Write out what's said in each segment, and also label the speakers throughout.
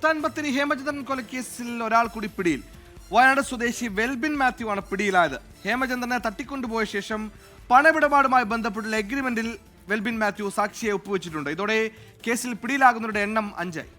Speaker 1: സുൽത്താൻബത്തേരി ഹേമചന്ദ്രൻ കൊലക്കേസിൽ ഒരാൾ കൂടി പിടിയിൽ. വയനാട് സ്വദേശി വെൽബിൻ മാത്യു ആണ് പിടിയിലായത്. ഹേമചന്ദ്രനെ തട്ടിക്കൊണ്ടുപോയ ശേഷം പണമിടപാടുമായി ബന്ധപ്പെട്ടുള്ള എഗ്രിമെന്റിൽ വെൽബിൻ മാത്യു സാക്ഷിയെ ഒപ്പുവെച്ചിട്ടുണ്ട്. ഇതോടെ കേസിൽ പിടിയിലാകുന്നവരുടെ എണ്ണം 5 ആയി.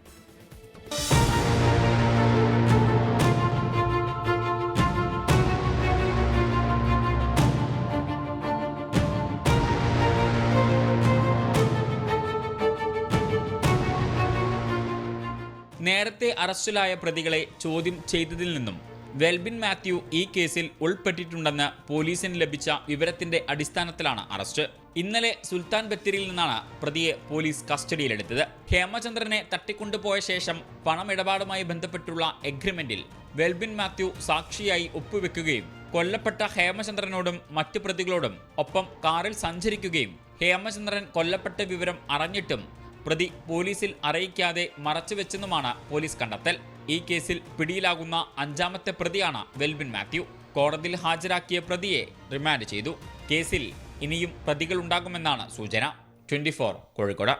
Speaker 2: നേരത്തെ അറസ്റ്റിലായ പ്രതികളെ ചോദ്യം ചെയ്തതിൽ നിന്നും വെൽബിൻ മാത്യു ഈ കേസിൽ ഉൾപ്പെട്ടിട്ടുണ്ടെന്ന് പോലീസിന് ലഭിച്ച വിവരത്തിന്റെ അടിസ്ഥാനത്തിലാണ് അറസ്റ്റ്. ഇന്നലെ സുൽത്താൻ ബത്തേരിയിൽ നിന്നാണ് പ്രതിയെ പോലീസ് കസ്റ്റഡിയിലെടുത്തത്. ഹേമചന്ദ്രനെ തട്ടിക്കൊണ്ടുപോയ ശേഷം പണമിടപാടുമായി ബന്ധപ്പെട്ടുള്ള എഗ്രിമെന്റിൽ വെൽബിൻ മാത്യു സാക്ഷിയായി ഒപ്പുവെക്കുകയും കൊല്ലപ്പെട്ട ഹേമചന്ദ്രനോടും മറ്റു പ്രതികളോടും ഒപ്പം കാറിൽ സഞ്ചരിക്കുകയും ഹേമചന്ദ്രൻ കൊല്ലപ്പെട്ട വിവരം അറിഞ്ഞിട്ടും പ്രതി പോലീസിൽ അറിയിക്കാതെ മറച്ചുവെച്ചെന്നുമാണ് പോലീസ് കണ്ടെത്തൽ. ഈ കേസിൽ പിടിയിലാകുന്ന 5ാമത്തെ പ്രതിയാണ് വെൽബിൻ മാത്യു. കോടതിയിൽ ഹാജരാക്കിയ പ്രതിയെ റിമാൻഡ് ചെയ്തു. കേസിൽ ഇനിയും പ്രതികളുണ്ടാകുമെന്നാണ് സൂചന. 24 കോഴിക്കോട്.